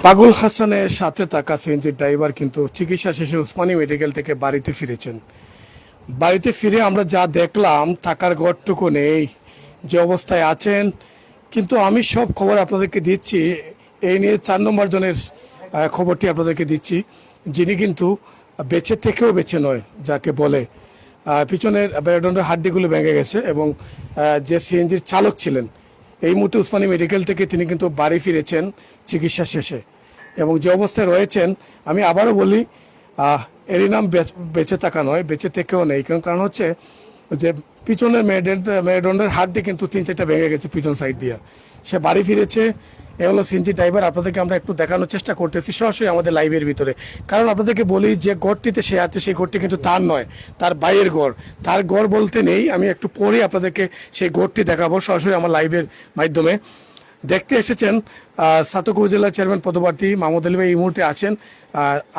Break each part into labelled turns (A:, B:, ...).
A: পাগল হাসানের সাথে থাকা সিএনজির ড্রাইভার কিন্তু চিকিৎসা শেষে উসমানী মেডিকেল থেকে বাড়িতে ফিরেছেন। বাড়িতে ফিরে আমরা যা দেখলাম, থাকার ঘরটুকু নেই, যে অবস্থায় আছেন। কিন্তু আমি সব খবর আপনাদেরকে দিচ্ছি, এই নিয়ে 4 নম্বর জনের খবরটি আপনাদেরকে দিচ্ছি, যিনি কিন্তু বেঁচে থেকেও বেঁচে নয়, যাকে বলে। পিছনের মেরুদণ্ডের হাড্ডিগুলো ভেঙে গেছে এবং যে সিএনজির চালক ছিলেন, এই মুহূর্তে উসমানী মেডিকেল থেকে তিনি কিন্তু বাড়ি ফিরেছেন চিকিৎসা শেষে। এবং যে অবস্থায় রয়েছেন, আমি আবারও বলি, এরই নাম বেঁচে থাকা নয়, বেঁচে থেকেও নেই। কারণ হচ্ছে যে পিছনের মেরুদণ্ডের হাড্ডি কিন্তু 3-4টা ভেঙে গেছে পিছন সাইড দিয়ে। সে বাড়ি ফিরেছে। এ হলো সিএনজি ড্রাইভার। আপনাদেরকে আমরা একটু দেখানোর চেষ্টা করতেছি সরাসরি আমাদের লাইভের ভিতরে। কারণ আপনাদেরকে বলি, যে ঘরটিতে সে আছে সেই ঘরটি কিন্তু তার নয়, তার বাইরের ঘর। তার ঘর বলতে নেই, আমি একটু পরে আপনাদেরকে সেই ঘরটি দেখাবো সরাসরি আমার লাইভের মাধ্যমে। দেখতে এসেছেন সাতক উপজেলা চেয়ারম্যান পদপ্রার্থী মাহমুদ আলী ভাই এই মুহূর্তে আছেন।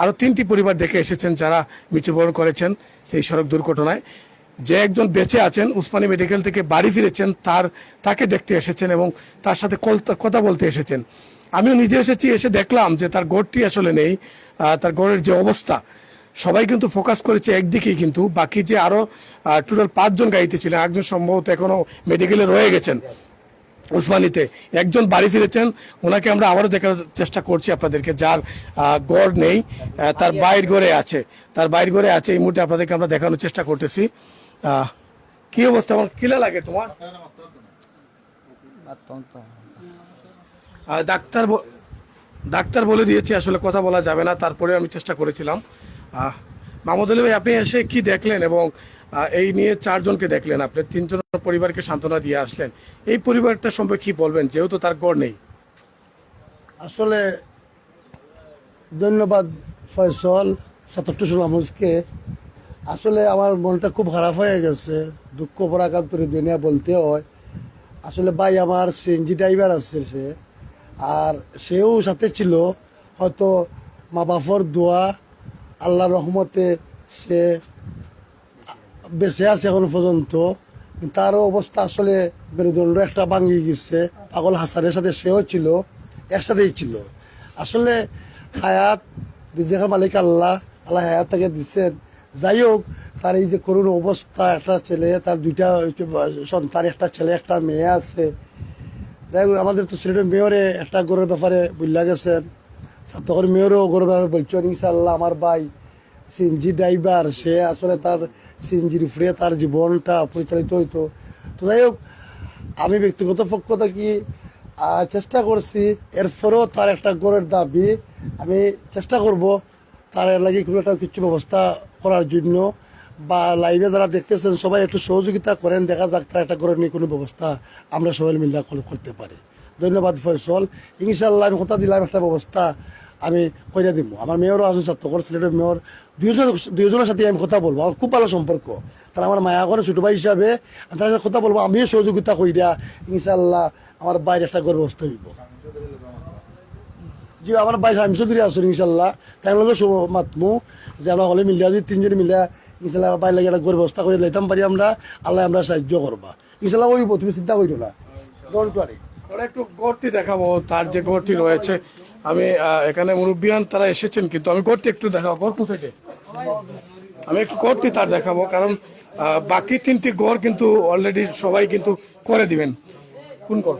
A: আরও 3টি পরিবার দেখে এসেছেন যারা মৃত্যুবরণ করেছেন সেই সড়ক দুর্ঘটনায়। যে একজন বেঁচে আছেন, উসমানী মেডিকেল থেকে বাড়ি ফিরেছেন, তাকে দেখতে এসেছেন এবং তার সাথে কথা বলতে এসেছেন। আমিও নিজে এসেছি, এসে দেখলাম যে তার গড়টি আসলে নেই। তার গড়ের যে অবস্থা, সবাই কিন্তু ফোকাস করেছে একদিকেই, কিন্তু বাকি যে আরও টোটাল 5জন গাড়িতে ছিলেন, একজন সম্ভবত এখনও মেডিকেলে রয়ে গেছেন উসমানীতে। একজন বাড়ি ফিরেছেন, ওনাকে আমরা আবারও দেখার চেষ্টা করছি আপনাদেরকে। যার গড় নেই, তার বাইর ঘরে আছে, এই মুহূর্তে আপনাদেরকে আমরা দেখানোর চেষ্টা করতেছি। কি অবস্থা, আমার কিলা লাগে তোমার? ডাক্তার বলে দিয়েছে আসলে কথা বলা যাবে না, তারপরে আমি চেষ্টা করেছিলাম। মাহমুদ আলী ভাই, আপনি এসে কি দেখলেন এবং এই নিয়ে 4জনকে দেখলেন, আপনি 3জন পরিবারকে সান্ত্বনা দিয়ে আসলেন, এই পরিবারটা সম্পর্কে কি বলবেন, যেহেতু তার গড় নেই?
B: আসলে ধন্যবাদ ফয়সল সাতাত্তর আমুজকে। আসলে আমার মনটা খুব খারাপ হয়ে গেছে, দুঃখ পরাকান্তরে দুনিয়া বলতে হয়। আসলে ভাই আমার সিএনজি ড্রাইভার আছে, সে আর সেও সাথে ছিল। হয়তো মা বাপর দোয়া, আল্লাহর রহমতে সে বেঁচে আছে এখনো পর্যন্ত। তারও অবস্থা আসলে মেরুদণ্ড একটা ভাঙিয়ে গেছে। পাগল হাসানের সাথে সেও ছিল, একসাথেই ছিল। আসলে হায়াত রিজেকের মালিক আল্লাহ, আল্লাহ হায়াত তাকে দিচ্ছেন। যাই হোক, তার এই যে করুণ অবস্থা, একটা ছেলে, তার 2টা সন্তান, একটা ছেলে একটা মেয়ে আছে। যাই হোক, আমাদের তো সিলেটের মেয়রে একটা গরুর ব্যাপারে বুঝলা গেছেন, তখন মেয়রও গরুর ব্যাপারে বলছেন। ইনশাল্লাহ আমার ভাই সিএনজি ড্রাইভার, সে আসলে তার সিএনজির উপরে তার জীবনটা পরিচালিত হইতো। তো যাই হোক, আমি ব্যক্তিগত পক্ষ থেকে চেষ্টা করছি, এরপরেও তার একটা গড়ের দাবি, আমি চেষ্টা করব তার লাগে কোনো একটা কিছু ব্যবস্থা করার জন্য। বা লাইভে যারা দেখতেছেন সবাই একটু সহযোগিতা করেন, দেখা যাক তার একটা গড়ের নিয়ে কোনো ব্যবস্থা আমরা সবাই মিলে করতে পারি। ধন্যবাদ ফয়সল। ইনশাল্লাহ আমি কথা দিলাম, একটা ব্যবস্থা আমি করে দিব। আমার মেয়রও আছে, ছাত্রকর সিলেটের মেয়র, দুজনের সাথে আমি কথা বলবো। আমার খুব ভালো সম্পর্ক, তারা আমার মায়া করে ছোটো ভাই হিসাবে। তার সাথে কথা বলবো, আমিও সহযোগিতা করি দেয়া। ইনশাল্লাহ আমার বাইরে একটা গর্ব ব্যবস্থা হইব। যে আমার ভাই আমি চৌধুরী আসুন, ইনশাল্লাহ তাই লগে মাতমু যে আমরা হলে মিলিয়া, যদি 3জন মিলিয়া ইনশাল্লাহ বাইরে লাগে একটা গর্ব ব্যবস্থা করে লাইতাম পারি আমরা। আল্লাহ আমরা সাহায্য করবা, ইনশাল্লাহ হইব, তুমি চিন্তা করিও না। Don't worry.
A: ওরা একটু গড়টি দেখাবো, তার যে গড়টি রয়েছে। আমি এখানে মুরব্বিয়ান তারা এসেছেন, কিন্তু আমি গড়টি একটু দেখাবো। গড় থেকে আমি একটু গড়টি তার দেখাবো, কারণ বাকি 3টি গড় কিন্তু অলরেডি সবাই কিন্তু করে দিবেন। কোন গড়?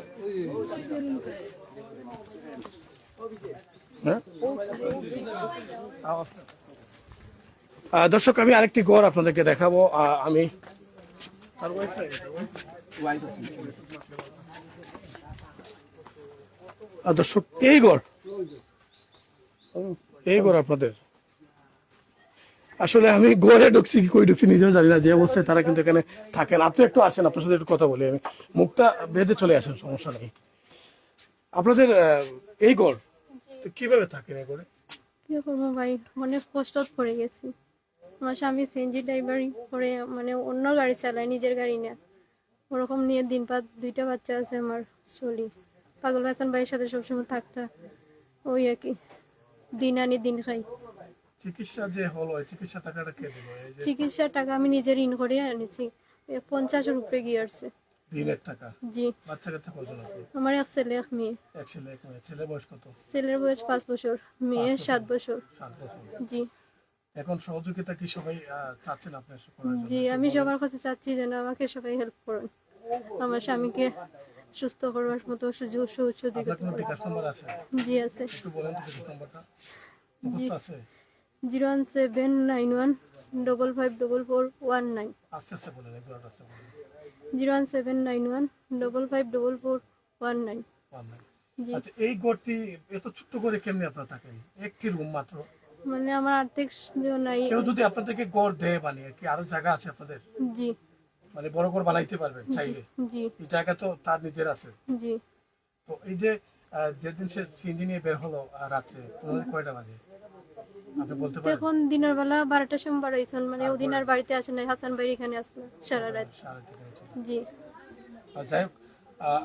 A: হ্যাঁ, দর্শক, আমি আরেকটি গড় আপনাদেরকে দেখাবো। আমি দর্শক, এই গড় আপনাদের। আসলে আমি গড়ে ঢুকছি কি কই ঢুকছি নিজেও জানি না, যে অবস্থায় তারা কিন্তু এখানে থাকেন। আপনি একটু আসেন, আপনার সাথে একটু কথা বলি। আমি মুখটা বেঁধে চলে আসেন, সমস্যা নেই। আপনাদের এই গড় কিভাবে থাকেন? এই গড়ে
C: কি করবো ভাই, অনেক কষ্ট পড়ে গেছি। আমার স্বামী সিএনজি ড্রাইভার করে, মানে অন্য গাড়ি চালায়, নিজের গাড়ি না। ওরকম নিয়ে দিন পাত, 2টা বাচ্চা আছে আমার, চলি। পাগল হাসান ভাইয়ের সাথে সবসময় থাকতা, ওই আর কি, দিন আনি দিন খাই।
A: চিকিৎসা যে হলো, চিকিৎসা টাকাটা কে দিল?
C: চিকিৎসার টাকা আমি নিজে ঋণ করে আনেছি, 50-এর উপরে গিয়ে আসছে।
A: দিনের টাকা।
C: জি।
A: বাচ্চা কাচ্চা কজন আপনি?
C: আমার এক ছেলে এক মেয়ে।
A: এক ছেলে এক মেয়ে। ছেলে বয়স কত?
C: ছেলের বয়স 5 বছর, মেয়ের 7 বছর।
A: 7 বছর।
C: জি।
A: এখন সহযোগিতা কি সবাই চাচ্ছেন আপনার করার জন্য?
C: জি, আমি সবার কাছে চাচ্ছি যেন আমাকে সবাই হেল্প করুন, আমার স্বামীকে সুস্থ করবার মতো সুযোগ সুবিধা।
A: আপনার কোনো বিকাশ নাম্বার আছে?
C: জি আছে।
A: একটু বলেন তো বিকাশ নাম্বারটা। মুখস্থ আছে?
C: 01791 554419।
A: আস্তে আস্তে বলেন, একটু আস্তে বলেন।
C: 01791 554419।
A: online।
C: জি।
A: আচ্ছা, এই ঘরটি এত ছোট্ট করে কেমনি আপনারা থাকেন? একটি রুম মাত্র।
C: মানে আমার আর্থিক নাই।
A: কেউ যদি আপনাদেরকে ঘর দেয় বানিয়ে, কি আরো জায়গা আছে আপনাদের?
C: জি।
A: মানে বড় ঘর বানাইতে পারবেন চাইলে?
C: জি।
A: এই জায়গা তো তার নিজের আছে।
C: জি।
A: তো এই যে যেদিন সে সিএনজি নিয়ে বের হলো রাত্রে, কয়টা বাজে আপনি বলতে পারেন?
C: এখন দিনের বেলা 12টার সময় বাড়াইছেন, মানে ওদিন আর বাড়িতে আসে নাই, হাসান ভাই এখানে আসলো সারা রাত।
A: সারা দিকে হয়েছে।
C: জি।
A: যাই হোক,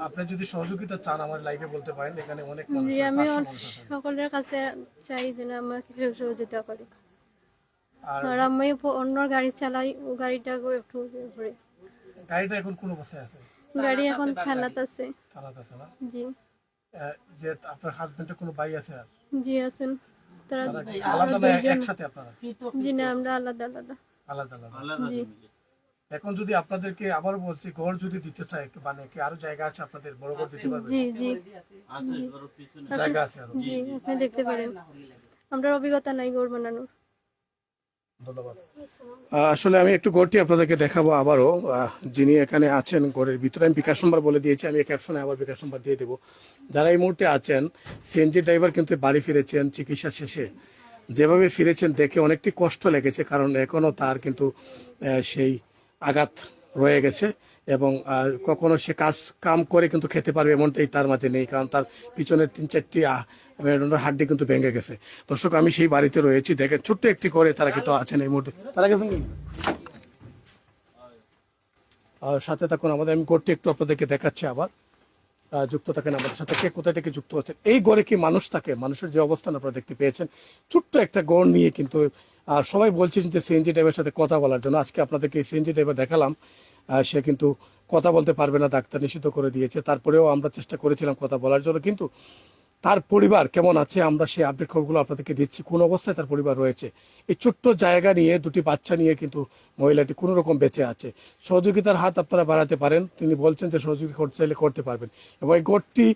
A: আপনি যদি সহযোগিতা চান আমার লাইভে বলতে পারেন, এখানে অনেক মানুষ
C: জি,
A: আছে,
C: আমি
A: 500 মানুষ আছেন।
C: সকলের কাছে চাই যেন আমাকে কেউ সহযোগিতা করে।
A: আর
C: আর আমি অন্য গাড়ি চালাই, ও গাড়িটাকে একটু ঘুরে।
A: গাড়িটা এখন কোন অবস্থায় আছে?
C: গাড়ি এখন থানাতে আছে।
A: থানাতে আছে না?
C: জি।
A: যে আপনার হাজবেন্ডের কোনো ভাই আছে? আর
C: জি আছেন তারা
A: তারা কি
C: আরো
A: আলাদা না
C: দুইজন।
A: একসাথে আপনারা?
C: জি না, আমরা আলাদা আলাদা।
A: আলাদা আলাদা।
C: জি।
A: এখন যদি আপনাদেরকে আবার বলছি, ঘর যদি দিতে চায়, মানে কি আরো জায়গা আছে আপনাদের? বড় ঘর দিতে পারবেন?
C: জি। জি।
A: জায়গা আছে আরো?
C: জি, আপনি দেখতে পারেন, আমরা অভিজ্ঞতা নাই ঘর বানানোর।
A: ধন্যবাদ। আসলে আমি একটু ঘরটি আপনাদেরকে দেখাবো আবারও। যিনি এখানে আছেন ঘরের ভিতরে, আমি বিকাশ নম্বর বলে দিয়েছি, আমি ক্যাপশনে আবার বিকাশ নম্বর দিয়ে দেবো। যারা এই মুহূর্তে আছেন, সিএনজি ড্রাইভার কিন্তু বাড়ি ফিরেছেন চিকিৎসা শেষে। যেভাবে ফিরেছেন দেখে অনেকটি কষ্ট লেগেছে, কারণ এখনো তার কিন্তু সেই আঘাত রয়ে গেছে এবং কখনো সে কাম করে কিন্তু খেতে পারবে এমনটাই তার মাঝে নেই, কারণ তার পিছনের 3-4টি মেরুদণ্ডের হাড্ডি কিন্তু ভেঙে গেছে। দর্শক, আমি সেই বাড়িতে রয়েছি, দেখেন ছোট্ট একটি করে তারা কিন্তু আছেন এই মুহূর্তে। তারা গেছেন কি? আর সাথে থাকুন আমাদের, আমি ঘরটি একটু আপনাদেরকে দেখাচ্ছি আবার। যুক্ত থাকেন আমাদের সাথে, কে কোথায় থেকে যুক্ত আছেন। এই ঘরে কি মানুষ থাকে? মানুষের যে অবস্থান আপনারা দেখতে পেয়েছেন, ছোট্ট একটা ঘর নিয়ে কিন্তু সবাই বলছেন যে সিএনজি ড্রাইভারের সাথে কথা বলার জন্য। আজকে আপনাদেরকে সিএনজি ড্রাইভার দেখালাম, সে কিন্তু কথা বলতে পারবে না, ডাক্তার নিষিদ্ধ করে দিয়েছে। তারপরেও আমরা চেষ্টা করেছিলাম কথা বলার জন্য, কিন্তু তার পরিবার কেমন আছে আমরা সেই আপডেট খবরগুলো আপনাদেরকে দিচ্ছি, কোন অবস্থায় তার পরিবার রয়েছে। এই ছোট্ট জায়গা নিয়ে, দুটি বাচ্চা নিয়ে কিন্তু মহিলাটি কোনো রকম বেঁচে আছে। সহযোগিতার হাত আপনারা বাড়াতে পারেন, তিনি বলছেন যে সহযোগিতা করতে চাইলে করতে পারবেন। এবং এই ঘরটি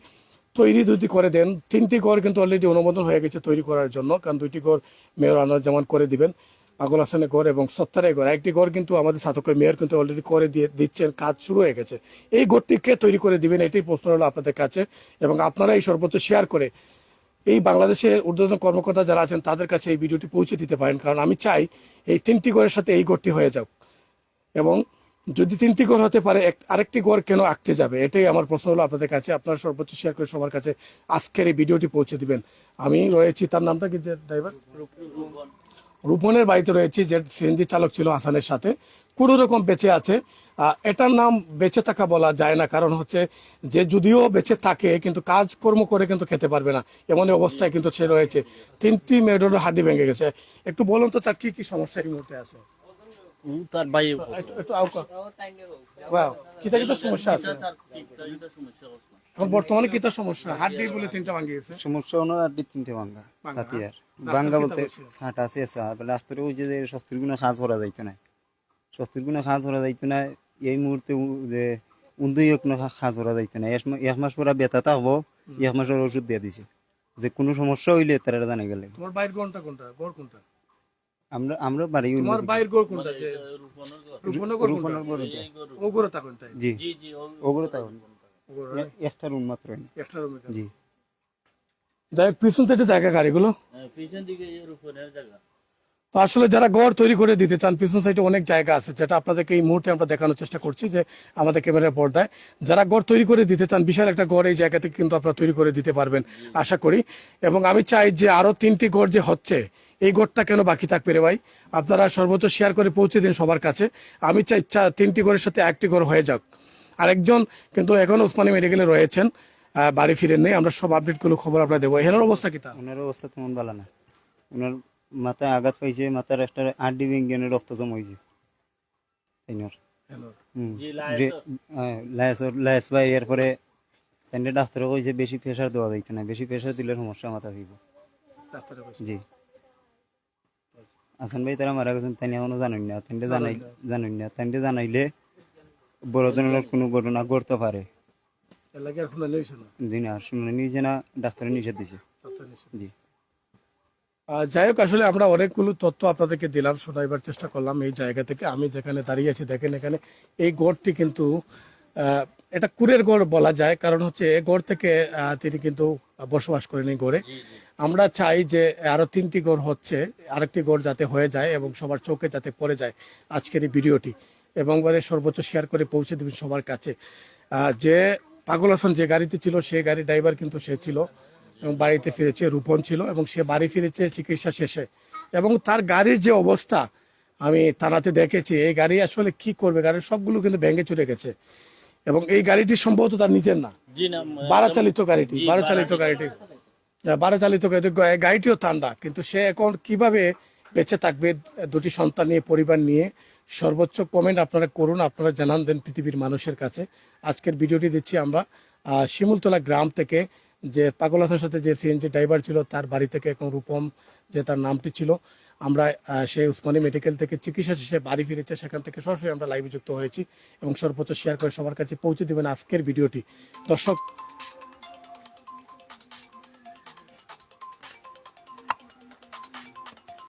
A: তৈরি যদি করে দেন, 3টি ঘর কিন্তু অলরেডি অনুমোদন হয়ে গেছে তৈরি করার জন্য, কারণ 2টি ঘর মেয়র আনোয়ার জামান করে দিবেন, পাগল হাসানের ঘর এবং সত্তারের ঘর। একটি ঘর কিন্তু আমাদের সাতকের মেয়র কিন্তু অলরেডি করে দিয়ে দিচ্ছেন, কাজ শুরু হয়ে গেছে। এই ঘরটি কে তৈরি করে দিবেন, এটাই প্রশ্ন হলো আপনাদের কাছে। এবং আপনারা এই সর্বোচ্চ শেয়ার করে এই বাংলাদেশের ঊর্ধ্বতন কর্মকর্তা যারা আছেন তাদের কাছে এই ভিডিওটি পৌঁছে দিতে পারেন, কারণ আমি চাই এই 3টি ঘরের সাথে এই ঘরটি হয়ে যাক। এবং যদি 3টি ঘর হতে পারে, আরেকটি ঘর কেন আঁকতে যাবে, এটাই আমার প্রশ্ন হলো আপনাদের কাছে। আপনারা সর্বোচ্চ শেয়ার করে সবার কাছে আজকের এই ভিডিওটি পৌঁছে দিবেন। আমি রয়েছি, তার নামটা কি যে ড্রাইভার? রূপনের বাড়িতে রয়েছি, যে সিএনজি চালক ছিল হাসানের সাথে, কোনো রকম বেঁচে আছে। এটার নাম বেঁচে থাকা বলা যায় না, কারণ হচ্ছে যে যদিও বেঁচে থাকে কিন্তু কাজকর্ম করে কিন্তু খেতে পারবে না, এমন অবস্থায় কিন্তু সে রয়েছে। 3টি মেরুদণ্ডের হাড্ডি ভেঙে গেছে। একটু বলুন তো তার কি কি সমস্যা এই মুহূর্তে আছে?
D: তার ভাই
A: একটু কিতা কিতা সমস্যা আছে এখন বর্তমানে? কিতা সমস্যা? হাড্ডি বলে 3টা ভাঙে গেছে।
D: সমস্যা হলো আড্ডি 3টে ভাঙ্গা হাতি আর
A: ডাক্তার
D: ভাঙ্গা
A: কিতা
D: বলতে
A: বলছে?
D: হাঁটা আছে বলে আসলে ওই যে 70 গুণা কাজ করা যাইতো না, 70 গুণা কাজ করা যাইতো না। এই মুহূর্তে যে 29 কোনো কাজ করা যাইতো না। 1 মাস পরে বেতা থাকবো, 1 মাসের ওষুধ দিয়ে দিছে, যে কোনো সমস্যা হইলে তারা জানা গেলে।
A: তোমার বাইর কোনটা গড় কোনটা?
D: আমরা বাড়ি
A: তোমার বাইর গড় কোনটা? যে রূপনগর কোনটা?
D: রূপনগর গড় এটা।
A: ও গড়টা কোনটা?
D: জি ওগুলো তাও
A: ও গড়
D: একটা রুম মাত্র
A: একটা রুমে।
D: জি।
A: যাই হোক, পিছন থেকে জায়গা গাড়িগুলো
E: পিছন দিকে রূপনের জায়গা।
A: তো আসলে যারা ঘর তৈরি করে দিতে চান, পিছন সাইডে অনেক জায়গা আছে, যেটা আপনাদেরকে এই মুহূর্তে আমরা দেখানোর চেষ্টা করছি যে আমাদের ক্যামেরার পর্দায়। যারা ঘর তৈরি করে দিতে চান, বিশাল একটা ঘর এই জায়গা থেকে কিন্তু আপনারা তৈরি করে দিতে পারবেন আশা করি। এবং আমি চাই যে আরো 3টি ঘর যে হচ্ছে, এই ঘরটা কেন বাকি থাকবে রে ভাই? আপনারা সর্বোচ্চ শেয়ার করে পৌঁছে দিন সবার কাছে। আমি চাই 3টি ঘরের সাথে একটি ঘর হয়ে যাক। আরেকজন কিন্তু এখন ওসমানী মেডিকেলে রয়েছেন, বাড়ি ফিরেন নেই। আমরা সব আপডেটগুলো খবর আপনারা দেবো। এনার অবস্থা কি? তা
D: ওনার অবস্থা তেমন ভালো না। ওনার মাথায় আঘাত পাইছে, মাথার একটা হাড্ডি ভেঙে রক্ত জমা হয়েছে।
E: জি লাইসো
D: লাইস বাই এরপরে তাইলে ডাক্তার কইছে বেশি প্রেসার দেওয়া যাইতে না, বেশি প্রেসার দিলে সমস্যা মাথা হইব।
A: ডাক্তারে বলছে।
D: জি আসান ভাই তারা মারা গেছেন তাই এখনো জানেন না, তাইলে জানাইলে বড় ধরনের কোনো ঘটনা ঘটতে পারে।
A: এর লাগে আর শুনানি হয়েছে না,
D: জি না শুনে নিজে না ডাক্তারে নিষেধ দিছে।
A: ডাক্তার নিষেধ।
D: জি
A: যাই হোক, আসলে আমরা অনেকগুলো তথ্য আপনাদেরকে দিলাম, শোনাইবার চেষ্টা করলাম এই জায়গা থেকে। আমি যেখানে দাঁড়িয়ে আছি দেখেন, এখানে এই গড়টি কিন্তু এটা কুরের গড় বলা যায়, কারণ হচ্ছে এই গড় থেকে তিনি কিন্তু বসবাস করেন এই গড়ে। আমরা চাই যে আরো 3টি গড় হচ্ছে, আরেকটি গড় যাতে হয়ে যায় এবং সবার চোখে যাতে পড়ে যায় আজকের এই ভিডিওটি, এবং সর্বোচ্চ শেয়ার করে পৌঁছে দেবেন সবার কাছে। যে পাগল হাসান যে গাড়িতে ছিল, সেই গাড়ি ড্রাইভার কিন্তু সে ছিল এবং বাড়িতে ফিরেছে, রূপন ছিল এবং সে বাড়ি ফিরেছে চিকিৎসা শেষে। এবং তার গাড়ির যে অবস্থা আমি থানাতে দেখেছি, এই গাড়ি আসলে কি করবে, গাড়ির সবগুলো কিন্তু ভেঙে চলে গেছে। এবং এই গাড়িটি সম্ভবত তার নিজের না,
E: জি না
A: ভাড়া চালিত গাড়িটি, ভাড়া চালিত গাড়িটিও ঠান্ডা। কিন্তু সে এখন কিভাবে বেঁচে থাকবে 2টি সন্তান নিয়ে, পরিবার নিয়ে? সর্বোচ্চ কমেন্ট আপনারা করুন, আপনারা জানান দেন পৃথিবীর মানুষের কাছে। আজকের ভিডিওটি দিচ্ছি আমরা শিমুলতলা গ্রাম থেকে, যে পাগল হাসানের সাথে যে সিএনজি ড্রাইভার ছিল তার বাড়ি থেকে, এখন রূপম যে তার নামটি ছিল। আমরা সেই উসমানী মেডিকেল থেকে চিকিৎসা শেষে বাড়ি ফিরেছে, সেখান থেকে সরাসরি আমরা লাইভে যুক্ত হয়েছি এবং সর্বোচ্চ শেয়ার করে সবার কাছে পৌঁছে দেবেন আজকের ভিডিওটি। দর্শক